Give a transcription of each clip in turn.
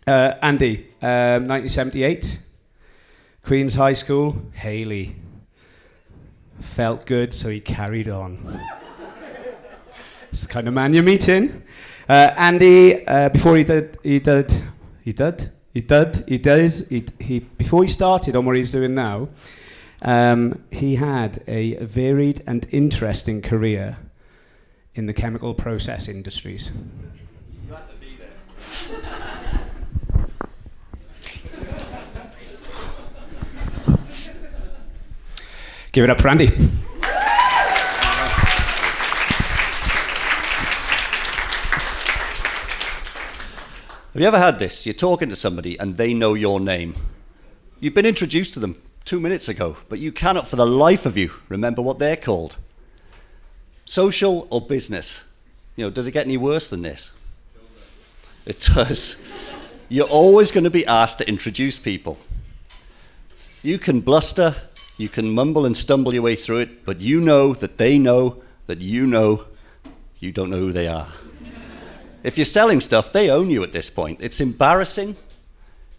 Andy, 1978, Queen's High School, Haley. Felt good, so he carried on. It's the kind of man you're meeting. Andy, before before he started on what he's doing now, he had a varied and interesting career in the chemical process industries. You had to be there. Give it up for Andy. Have you ever had this? You're talking to somebody and they know your name. You've been introduced to them 2 minutes ago, but you cannot for the life of you remember what they're called. Social or business? Does it get any worse than this? It does. You're always going to be asked to introduce people. You can bluster, you can mumble and stumble your way through it, but you know that they know that you know you don't know who they are. If you're selling stuff, they own you at this point. It's embarrassing,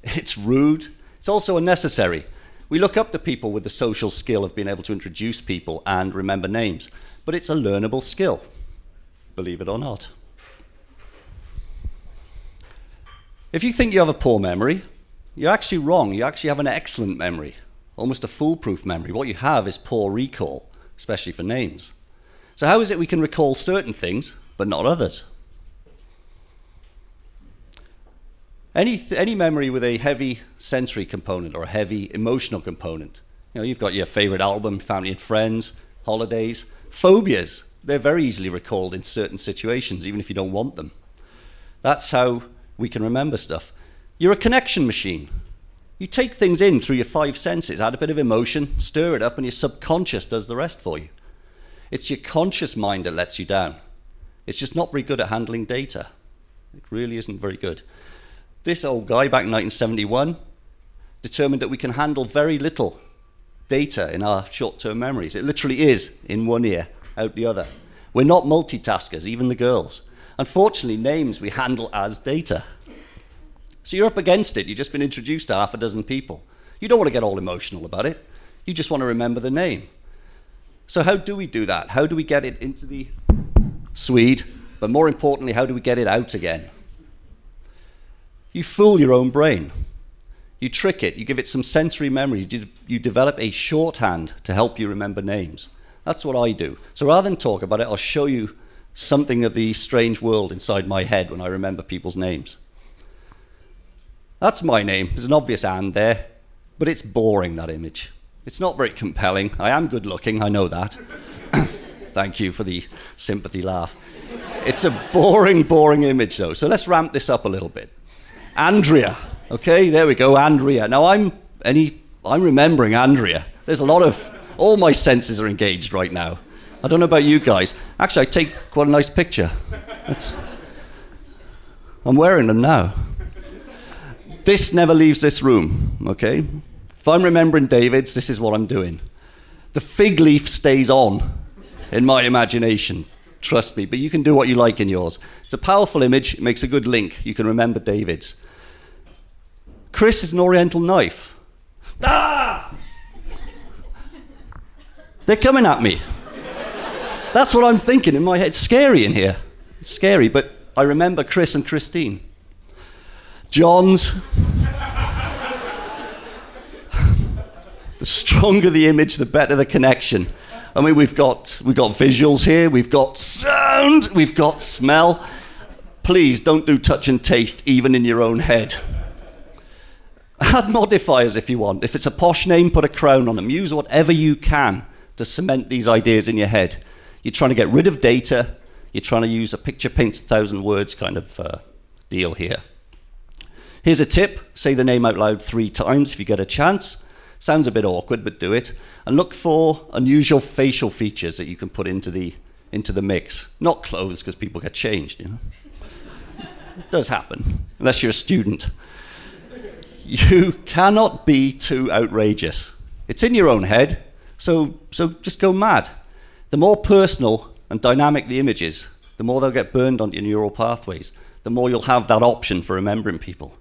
it's rude, it's also unnecessary. We look up to people with the social skill of being able to introduce people and remember names, but it's a learnable skill, believe it or not. If you think you have a poor memory, you're actually wrong. You actually have an excellent memory, almost a foolproof memory. What you have is poor recall, especially for names. So how is it we can recall certain things, but not others? Any memory with a heavy sensory component or a heavy emotional component. You've got your favorite album, family and friends, holidays, phobias. They're very easily recalled in certain situations, even if you don't want them. That's how we can remember stuff. You're a connection machine. You take things in through your 5 senses, add a bit of emotion, stir it up, and your subconscious does the rest for you. It's your conscious mind that lets you down. It's just not very good at handling data. It really isn't very good. This old guy back in 1971 determined that we can handle very little data in our short-term memories. It literally is in one ear, out the other. We're not multitaskers, even the girls. Unfortunately, names we handle as data. So you're up against it. You've just been introduced to half a dozen people. You don't want to get all emotional about it. You just want to remember the name. So how do we do that? How do we get it into the Swede? But more importantly, how do we get it out again? You fool your own brain. You trick it. You give it some sensory memory. You develop a shorthand to help you remember names. That's what I do. So rather than talk about it, I'll show you something of the strange world inside my head when I remember people's names. That's my name. There's an obvious and there, but it's boring, that image. It's not very compelling. I am good looking, I know that. Thank you for the sympathy laugh. It's a boring, boring image though. So let's ramp this up a little bit. Andrea, okay, there we go, Andrea. Now I'm remembering Andrea. There's a lot of, all my senses are engaged right now. I don't know about you guys. Actually, I take quite a nice picture. I'm wearing them now. This never leaves this room, okay? If I'm remembering David's, this is what I'm doing. The fig leaf stays on in my imagination, trust me, but you can do what you like in yours. It's a powerful image, it makes a good link. You can remember David's. Chris is an oriental knife. Ah! They're coming at me. That's what I'm thinking in my head. It's scary in here. It's scary, but I remember Chris and Christine. John's. The stronger the image, the better the connection. I mean, we've got visuals here, we've got sound, we've got smell. Please don't do touch and taste even in your own head. Add modifiers if you want. If it's a posh name, put a crown on them. Use whatever you can to cement these ideas in your head. You're trying to get rid of data. You're trying to use a picture paints 1,000 words kind of deal here. Here's a tip. Say the name out loud 3 times if you get a chance. Sounds a bit awkward, but do it. And look for unusual facial features that you can put into the mix. Not clothes, because people get changed, It does happen, unless you're a student. You cannot be too outrageous. It's in your own head, so just go mad. The more personal and dynamic the image is, the more they'll get burned onto your neural pathways, the more you'll have that option for remembering people.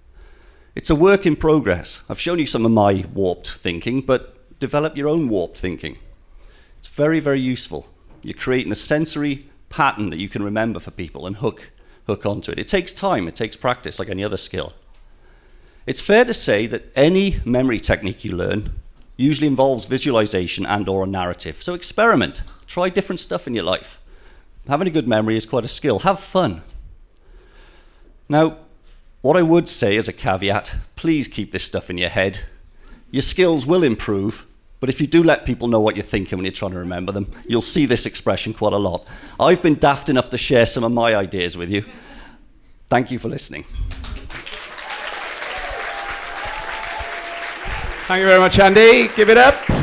It's a work in progress. I've shown you some of my warped thinking, but develop your own warped thinking. It's very, very useful. You're creating a sensory pattern that you can remember for people and hook onto it. It takes time, it takes practice, like any other skill. It's fair to say that any memory technique you learn usually involves visualization and or a narrative. So experiment, try different stuff in your life. Having a good memory is quite a skill. Have fun. Now, what I would say as a caveat, please keep this stuff in your head. Your skills will improve, but if you do let people know what you're thinking when you're trying to remember them, you'll see this expression quite a lot. I've been daft enough to share some of my ideas with you. Thank you for listening. Thank you very much, Andy. Give it up.